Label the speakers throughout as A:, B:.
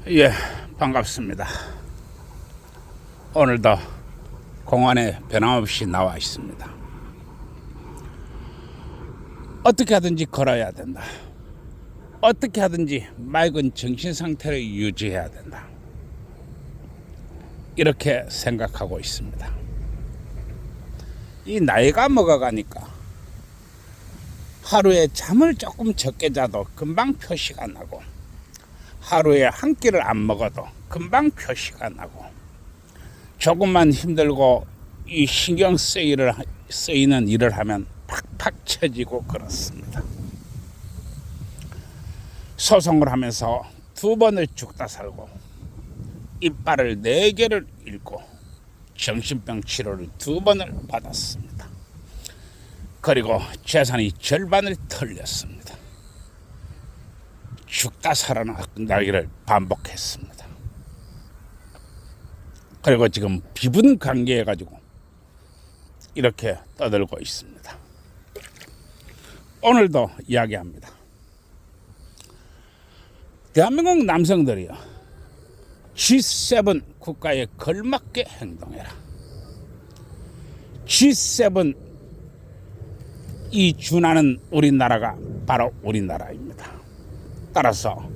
A: 예, 반갑습니다. 오늘도 공원에 변함없이 나와 있습니다. 어떻게 하든지 걸어야 된다. 어떻게 하든지 맑은 정신 상태를 유지해야 된다. 이렇게 생각하고 있습니다. 이 나이가 먹어가니까 하루에 잠을 조금 적게 자도 금방 표시가 나고, 하루에 한 끼를 안 먹어도 금방 표시가 나고, 조금만 힘들고 이 신경 쓰이는 일을 하면 팍팍 쳐지고 그렇습니다. 소송을 하면서 2번을 죽다 살고, 이빨을 4개를 잃고, 정신병 치료를 2번을 받았습니다. 그리고 재산이 절반을 털렸습니다. 죽다 살아나기를 반복했습니다. 그리고 지금 비분 관계해가지고 이렇게 떠들고 있습니다. 오늘도 이야기합니다. 대한민국 남성들이요, G7 국가에 걸맞게 행동해라. G7 이 준하는 우리나라가 바로 우리나라입니다. 따라서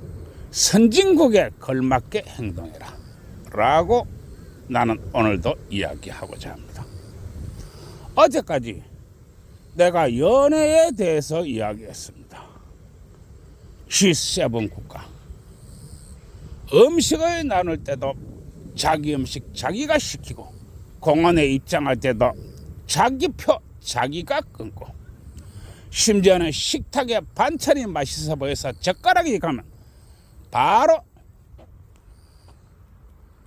A: 선진국에 걸맞게 행동해라 라고 나는 오늘도 이야기하고자 합니다. 어제까지 내가 연애에 대해서 이야기했습니다. G7 국가, 음식을 나눌 때도 자기 음식 자기가 시키고, 공원에 입장할 때도 자기 표 자기가 끊고, 심지어는 식탁에 반찬이 맛있어 보여서 젓가락이 가면 바로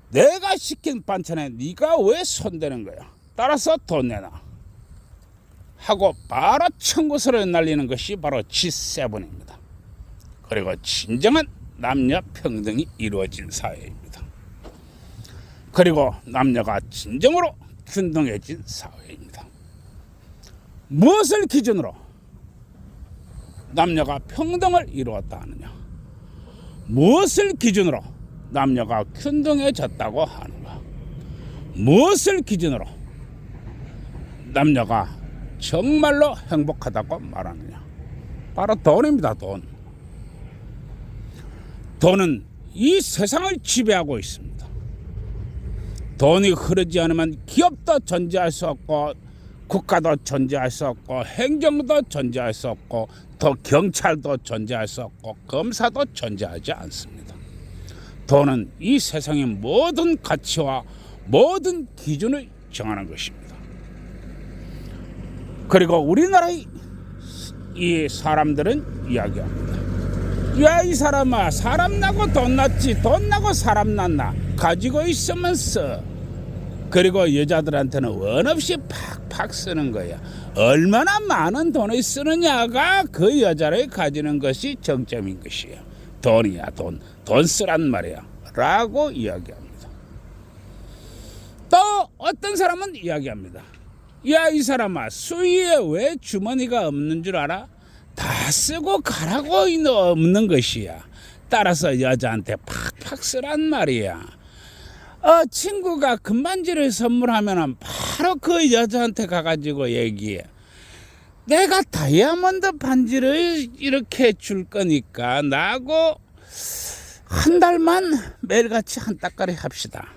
A: 내가 시킨 반찬에 네가 왜 손대는 거야, 따라서 돈 내놔 하고 바로 청구서를 날리는 것이 바로 G7입니다. 그리고 진정한 남녀 평등이 이루어진 사회입니다. 그리고 남녀가 진정으로 균등해진 사회입니다. 무엇을 기준으로 남녀가 평등을 이루었다 하느냐, 무엇을 기준으로 남녀가 균등해졌다고 하는가, 무엇을 기준으로 남녀가 정말로 행복하다고 말하느냐, 바로 돈입니다. 돈은 이 세상을 지배하고 있습니다. 돈이 흐르지 않으면 기업도 존재할 수 없고, 국가도 존재할 수 없고, 행정도 존재할 수 없고, 또 경찰도 존재할 수 없고, 검사도 존재하지 않습니다. 돈은 이 세상의 모든 가치와 모든 기준을 정하는 것입니다. 그리고 우리나라의 이 사람들은 이야기합니다. 야, 이 사람아, 사람 나고 돈 났지, 돈 나고 사람 났나, 가지고 있으면서. 그리고 여자들한테는 원 없이 팍팍 쓰는 거야. 얼마나 많은 돈을 쓰느냐가 그 여자를 가지는 것이 정점인 것이야. 돈이야, 돈 쓰란 말이야 라고 이야기합니다. 또 어떤 사람은 이야기합니다. 야, 이 사람아, 수위에 왜 주머니가 없는 줄 알아? 다 쓰고 가라고 없는 것이야. 따라서 여자한테 팍팍 쓰란 말이야. 친구가 금반지를 선물하면 바로 그 여자한테 가가지고 얘기해. 내가 다이아몬드 반지를 이렇게 줄 거니까 나하고 한 달만 매일같이 한 따까리 합시다.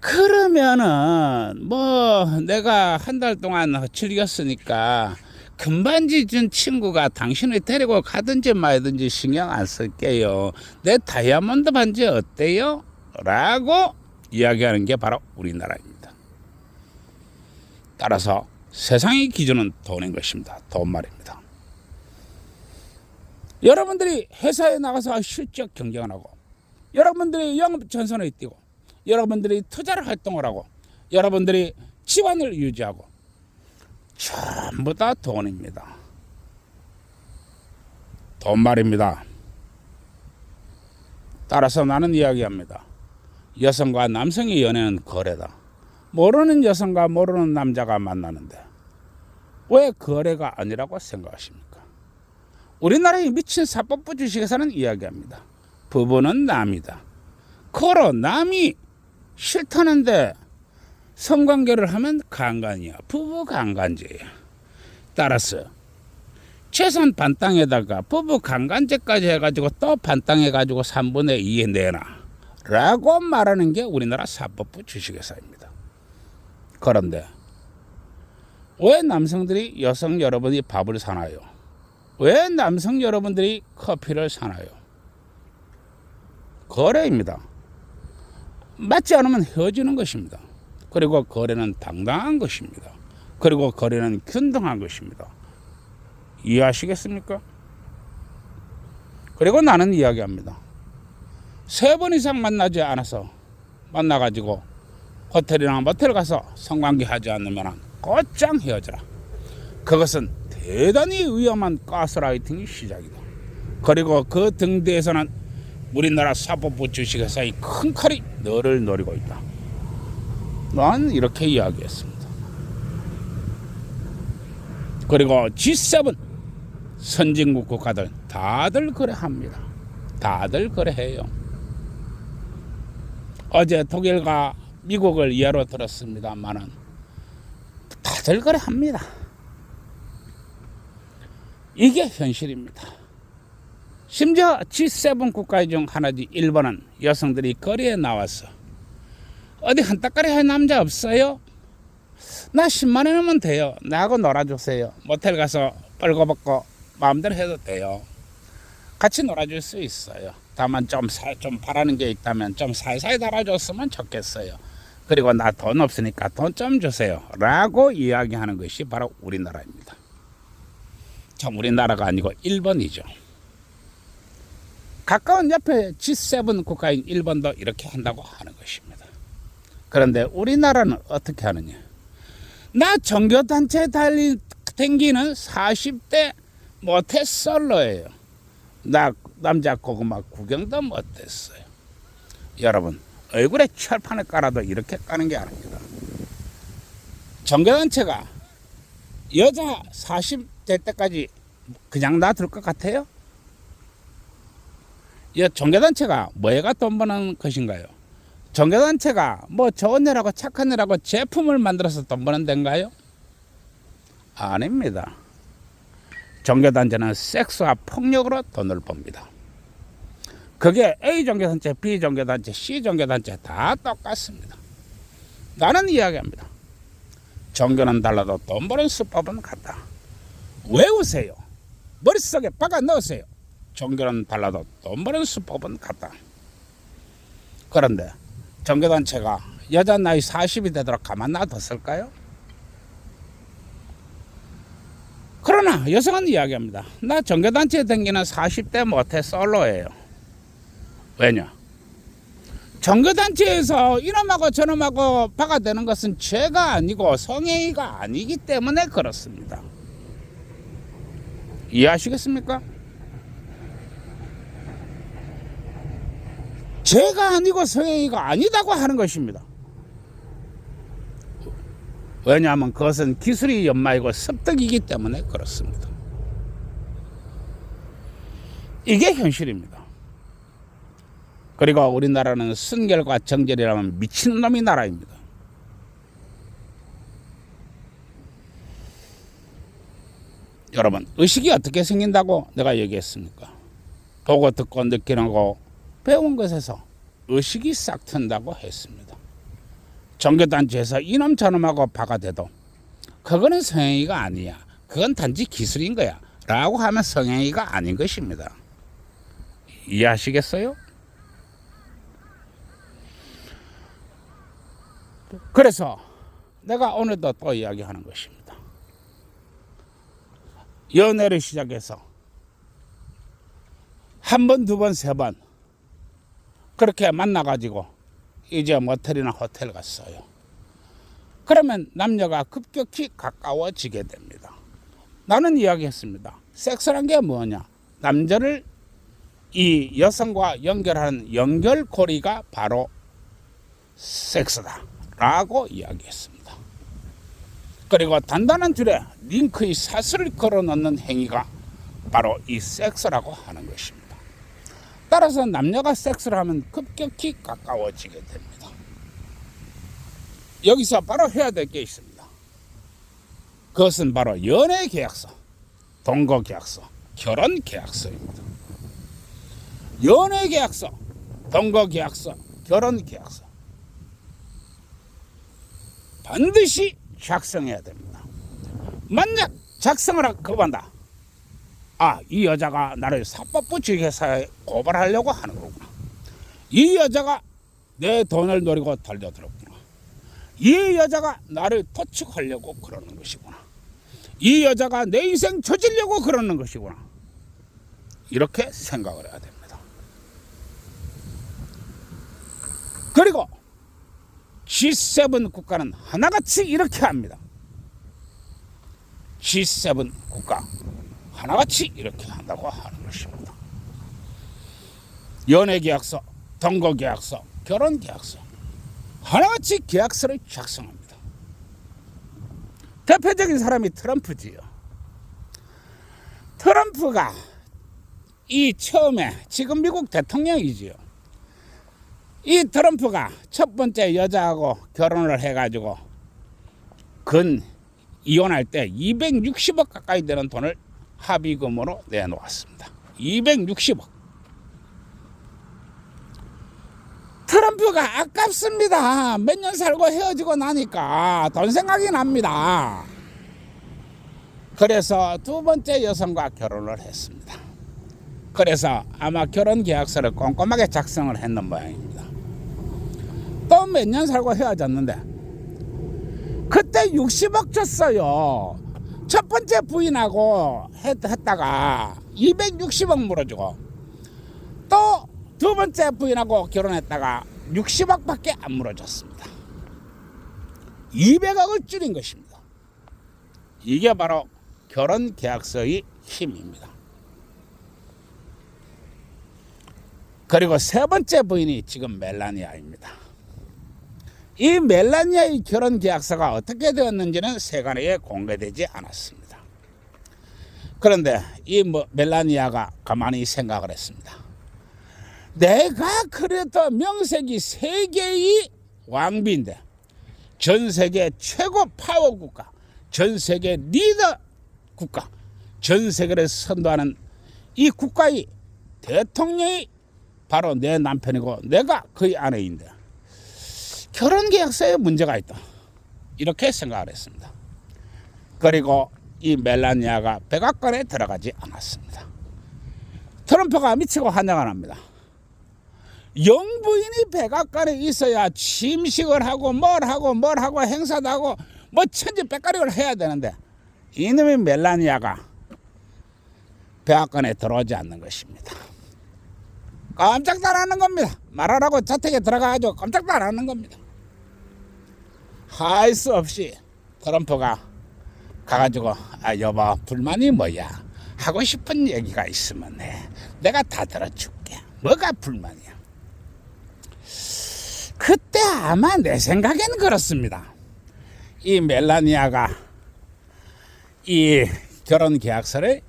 A: 그러면은 뭐 내가 한 달 동안 즐겼으니까 금반지 준 친구가 당신을 데리고 가든지 말든지 신경 안 쓸게요. 내 다이아몬드 반지 어때요? 라고 이야기하는 게 바로 우리나라입니다. 따라서 세상의 기준은 돈인 것입니다. 돈 말입니다. 여러분들이 회사에 나가서 실적 경쟁을 하고, 여러분들이 영업 전선을 띄고, 여러분들이 투자를 활동을 하고, 여러분들이 지원을 유지하고, 전부 다 돈입니다. 돈 말입니다. 따라서 나는 이야기합니다. 여성과 남성의 연애는 거래다. 모르는 여성과 모르는 남자가 만나는데 왜 거래가 아니라고 생각하십니까? 우리나라의 미친 사법부 주식회사는 이야기합니다. 부부는 남이다. 그러 남이 싫다는데 성관계를 하면 강간이야. 부부 강간죄야. 따라서 재산 반땅에다가 부부 강간죄까지 해가지고 또 반땅해가지고 3분의 2에 내놔 라고 말하는 게 우리나라 사법부 주식회사입니다. 그런데 왜 남성들이 여성 여러분이 밥을 사나요? 왜 남성 여러분들이 커피를 사나요? 거래입니다. 맞지 않으면 헤어지는 것입니다. 그리고 거래는 당당한 것입니다. 그리고 거래는 균등한 것입니다. 이해하시겠습니까? 그리고 나는 이야기합니다. 3번 이상 만나지 않아서 만나가지고 호텔이나 모텔 가서 성관계 하지 않으면 곧장 헤어져라. 그것은 대단히 위험한 가스라이팅이 시작이다. 그리고 그 등 뒤에서는 우리나라 사법부 주식회사의 큰 칼이 너를 노리고 있다. 난 이렇게 이야기했습니다. 그리고 G7 선진국 국가들 다들 거래합니다. 다들 거래해요. 어제 독일과 미국을 예로 들었습니다만은 다들 거래합니다. 이게 현실입니다. 심지어 G7 국가 중 하나지 일본은 여성들이 거리에 나와서 어디 한따까리 할 남자 없어요? 나 10만 원이면 돼요. 나하고 놀아주세요. 모텔 가서 빨고벗고 마음대로 해도 돼요. 같이 놀아줄 수 있어요. 다만 좀 바라는 게 있다면 좀 살살 달아줬으면 좋겠어요. 그리고 나 돈 없으니까 돈 좀 주세요 라고 이야기하는 것이 바로 우리나라입니다. 참 우리나라가 아니고 일본이죠. 가까운 옆에 G7 국가인 일본도 이렇게 한다고 하는 것입니다. 그런데 우리나라는 어떻게 하느냐. 나 종교단체 댕기는 40대 모태솔로예요. 나 남자 고구마 구경도 못했어요. 여러분 얼굴에 철판을 깔아도 이렇게 까는 게 아닙니다. 종교단체가 여자 40대 때까지 그냥 놔둘 것 같아요? 이 종교단체가 뭐가 돈 버는 것인가요? 종교단체가 뭐 좋은 애라고 착한 애라고 제품을 만들어서 돈 버는 데인가요? 아닙니다. 종교단체는 섹스와 폭력으로 돈을 법니다. 그게 A 종교단체, B 종교단체, C 종교단체 다 똑같습니다. 나는 이야기합니다. 종교는 달라도 돈 버는 수법은 같다. 외우세요. 머릿속에 박아 넣으세요. 종교는 달라도 돈 버는 수법은 같다. 그런데 종교단체가 여자 나이 40이 되도록 가만 놔뒀을까요? 그러나 여성은 이야기합니다. 나 종교단체에 다니는 40대 모태 솔로예요. 왜냐? 종교단체에서 이놈하고 저놈하고 박아대는 것은 죄가 아니고 성행위가 아니기 때문에 그렇습니다. 이해하시겠습니까? 죄가 아니고 성행위가 아니다고 하는 것입니다. 왜냐하면 그것은 기술이 연마이고 습득이기 때문에 그렇습니다. 이게 현실입니다. 그리고 우리나라는 순결과 정절이라면 미친놈이 나라입니다. 여러분 의식이 어떻게 생긴다고 내가 얘기했습니까? 보고 듣고 느끼는 거 배운 것에서 의식이 싹 튼다고 했습니다. 종교단체에서 이놈 저놈하고 박아대도 그거는 성행위가 아니야. 그건 단지 기술인 거야 라고 하면 성행위가 아닌 것입니다. 이해하시겠어요? 그래서 내가 오늘도 또 이야기하는 것입니다. 연애를 시작해서 한 번, 두 번, 세 번 그렇게 만나가지고 이제 모텔이나 호텔 갔어요. 그러면 남녀가 급격히 가까워지게 됩니다. 나는 이야기했습니다. 섹스란 게 뭐냐? 남자를 이 여성과 연결하는 연결고리가 바로 섹스다 라고 이야기했습니다. 그리고 단단한 줄에 링크의 사슬을 걸어 넣는 행위가 바로 이 섹스라고 하는 것입니다. 따라서 남녀가 섹스를 하면 급격히 가까워지게 됩니다. 여기서 바로 해야 될 게 있습니다. 그것은 바로 연애계약서, 동거계약서, 결혼계약서입니다. 연애계약서, 동거계약서, 결혼계약서 반드시 작성해야 됩니다. 만약 작성을 거부한다. 이 여자가 나를 사법부지회사에 고발하려고 하는 거구나. 이 여자가 내 돈을 노리고 달려들었구나. 이 여자가 나를 도축하려고 그러는 것이구나. 이 여자가 내 인생 저지려고 그러는 것이구나. 이렇게 생각을 해야 됩니다. 그리고 G7 국가는 하나같이 이렇게 합니다. G7 국가 하나같이 이렇게 한다고 하는 것입니다. 연애계약서, 동거계약서, 결혼계약서 하나같이 계약서를 작성합니다. 대표적인 사람이 트럼프지요. 트럼프가 이 처음에 지금 미국 대통령이지요. 이 트럼프가 첫 번째 여자하고 결혼을 해가지고 이혼할 때 260억 가까이 되는 돈을 합의금으로 내놓았습니다. 260억. 트럼프가 아깝습니다. 몇 년 살고 헤어지고 나니까 돈 생각이 납니다. 그래서 두 번째 여성과 결혼을 했습니다. 그래서 아마 결혼 계약서를 꼼꼼하게 작성을 했는 모양입니다. 또 몇 년 살고 헤어졌는데 그때 60억 줬어요. 첫 번째 부인하고 했다가 260억 물어주고 또 두 번째 부인하고 결혼했다가 60억밖에 안 물어줬습니다. 200억을 줄인 것입니다. 이게 바로 결혼 계약서의 힘입니다. 그리고 세 번째 부인이 지금 멜라니아입니다. 이 멜라니아의 결혼 계약서가 어떻게 되었는지는 세간에 공개되지 않았습니다. 그런데 이 멜라니아가 가만히 생각을 했습니다. 내가 그래도 명색이 세계의 왕비인데 전 세계 최고 파워 국가, 전 세계 리더 국가, 전 세계를 선도하는 이 국가의 대통령이 바로 내 남편이고 내가 그의 아내인데 결혼계약서에 문제가 있다. 이렇게 생각을 했습니다. 그리고 이 멜라니아가 백악관에 들어가지 않았습니다. 트럼프가 미치고 환장을 합니다. 영부인이 백악관에 있어야 취임식을 하고 뭘 하고 행사도 하고 뭐 천지백가리를 해야 되는데 이놈의 멜라니아가 백악관에 들어오지 않는 것입니다. 깜짝도 안 하는 겁니다. 말하라고 자택에 들어가가지고 깜짝도 안 하는 겁니다. 할 수 없이 트럼프가 가가지고 여보 불만이 뭐야? 하고 싶은 얘기가 있으면 내가 다 들어줄게. 뭐가 불만이야? 그때 아마 내 생각에는 그렇습니다. 이 멜라니아가 이 결혼 계약서를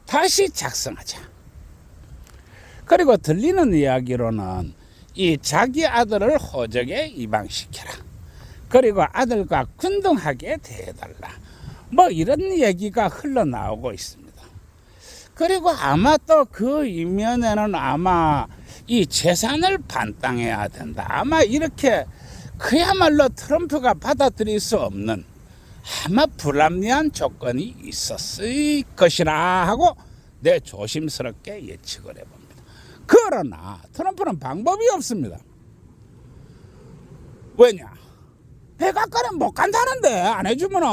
A: 다시 작성하자. 그리고 들리는 이야기로는 이 자기 아들을 호적에 입양시켜라. 그리고 아들과 군등하게 대해달라. 뭐 이런 얘기가 흘러나오고 있습니다. 그리고 아마 또 그 이면에는 아마 이 재산을 반땅해야 된다. 아마 이렇게 그야말로 트럼프가 받아들일 수 없는 아마 불합리한 조건이 있었을 것이라 하고 내 조심스럽게 예측을 해봅니다. 그러나 트럼프는 방법이 없습니다. 왜냐? 백악관에 못 간다는데 안 해주면은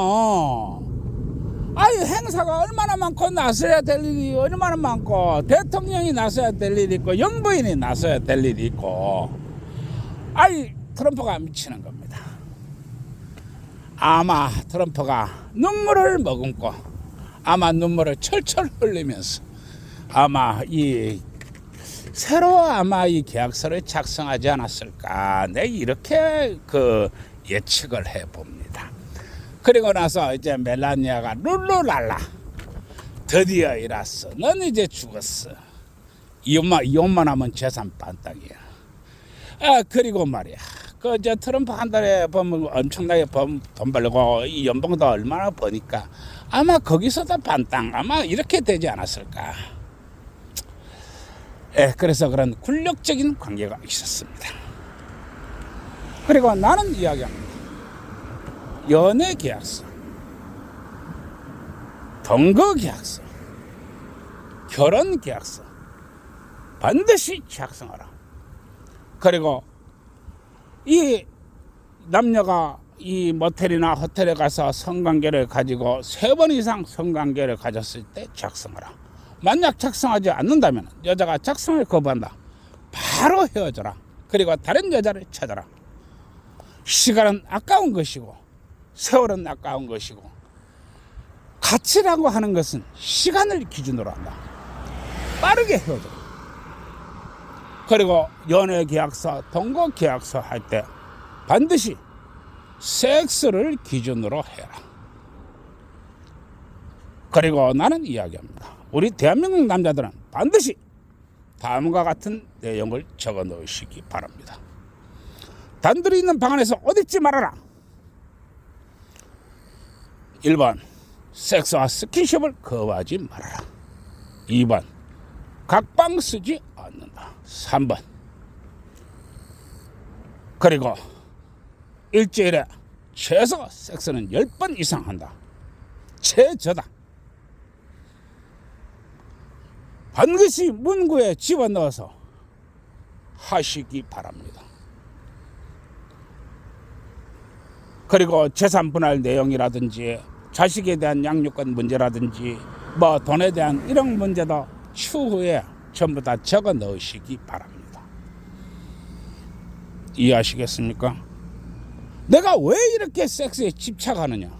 A: 행사가 얼마나 많고 나서야 될 일이 얼마나 많고 대통령이 나서야 될 일이 있고 영부인이 나서야 될 일이 있고 트럼프가 미치는 겁니다. 아마 트럼프가 눈물을 머금고 아마 눈물을 철철 흘리면서 아마 새로 아마 이 계약서를 작성하지 않았을까 이렇게 예측을 해봅니다. 그리고 나서 이제 멜라니아가 룰루랄라 드디어 이랐어. 넌 이제 죽었어. 이혼만 하면 재산 반딱이야. 그리고 말이야. 저 트럼프 한 달에 보면 엄청나게 돈 벌고 이 연봉도 얼마나 버니까 아마 거기서도 반땅 아마 이렇게 되지 않았을까. 그래서 그런 굴욕적인 관계가 있었습니다. 그리고 나는 이야기합니다. 연애 계약서, 동거 계약서, 결혼 계약서 반드시 작성하라. 그리고 이 남녀가 이 모텔이나 호텔에 가서 성관계를 가지고 3번 이상 성관계를 가졌을 때 작성하라. 만약 작성하지 않는다면 여자가 작성을 거부한다. 바로 헤어져라. 그리고 다른 여자를 찾아라. 시간은 아까운 것이고 세월은 아까운 것이고 가치라고 하는 것은 시간을 기준으로 한다. 빠르게 헤어져라. 그리고 연애 계약서, 동거 계약서 할 때 반드시 섹스를 기준으로 해라. 그리고 나는 이야기합니다. 우리 대한민국 남자들은 반드시 다음과 같은 내용을 적어 넣으시기 바랍니다. 단둘이 있는 방 안에서 옷 입지 말아라. 1번 섹스와 스킨십을 거부하지 말아라. 2번 각방 쓰지 않는다. 3번 그리고 일주일에 최소 섹스는 10번 이상 한다. 최저다. 반드시 문구에 집어넣어서 하시기 바랍니다. 그리고 재산 분할 내용이라든지 자식에 대한 양육권 문제라든지 뭐 돈에 대한 이런 문제도 추후에 전부 다 적어 넣으시기 바랍니다. 이해하시겠습니까? 내가 왜 이렇게 섹스에 집착하느냐?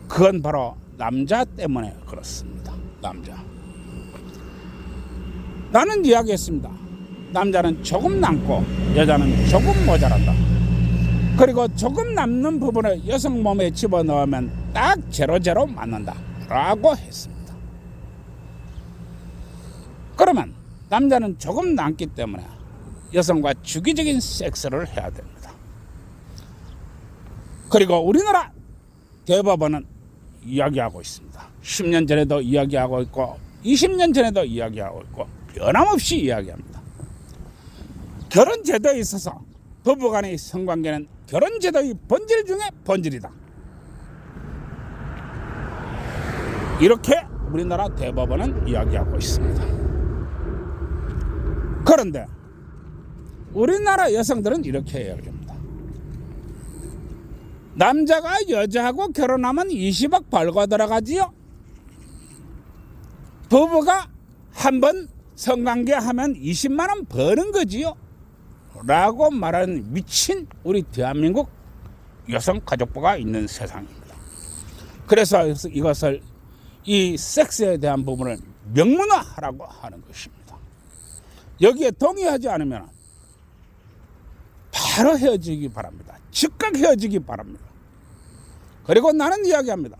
A: 그건 바로 남자 때문에 그렇습니다. 남자. 나는 이야기했습니다. 남자는 조금 남고 여자는 조금 모자란다. 그리고 조금 남는 부분을 여성 몸에 집어넣으면 딱 0 맞는다 라고 했습니다. 그러면 남자는 조금 남기 때문에 여성과 주기적인 섹스를 해야 됩니다. 그리고 우리나라 대법원은 이야기하고 있습니다. 10년 전에도 이야기하고 있고 20년 전에도 이야기하고 있고 변함없이 이야기합니다. 결혼 제도에 있어서 부부간의 성관계는 결혼 제도의 본질 중에 본질이다. 이렇게 우리나라 대법원은 이야기하고 있습니다. 그런데 우리나라 여성들은 이렇게 이야기합니다. 남자가 여자하고 결혼하면 20억 벌고 들어가지요. 부부가 한 번 성관계하면 20만 원 버는 거지요. 라고 말하는 미친 우리 대한민국 여성가족부가 있는 세상입니다. 그래서 이것을 이 섹스에 대한 부분을 명문화하라고 하는 것입니다. 여기에 동의하지 않으면 바로 헤어지기 바랍니다. 즉각 헤어지기 바랍니다. 그리고 나는 이야기합니다.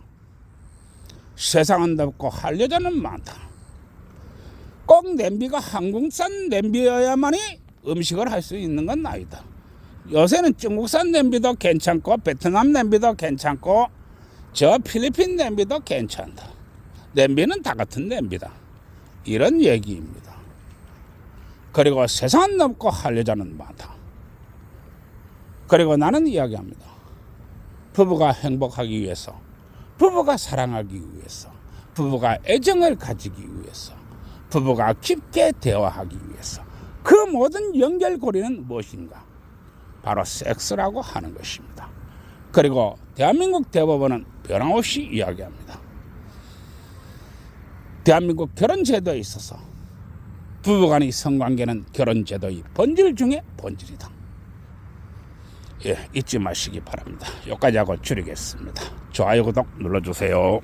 A: 세상은 덥고 할 여자는 많다. 꼭 냄비가 한국산 냄비여야만이 음식을 할 수 있는 건 아니다. 요새는 중국산 냄비도 괜찮고 베트남 냄비도 괜찮고 저 필리핀 냄비도 괜찮다. 냄비는 다 같은 냄비다. 이런 얘기입니다. 그리고 세상은 넓고 할 여자는 많다. 그리고 나는 이야기합니다. 부부가 행복하기 위해서, 부부가 사랑하기 위해서, 부부가 애정을 가지기 위해서, 부부가 깊게 대화하기 위해서 그 모든 연결고리는 무엇인가? 바로 섹스라고 하는 것입니다. 그리고 대한민국 대법원은 변함없이 이야기합니다. 대한민국 결혼제도에 있어서 부부간의 성관계는 결혼제도의 본질 중에 본질이다. 잊지 마시기 바랍니다. 여기까지 하고 줄이겠습니다. 좋아요, 구독 눌러주세요.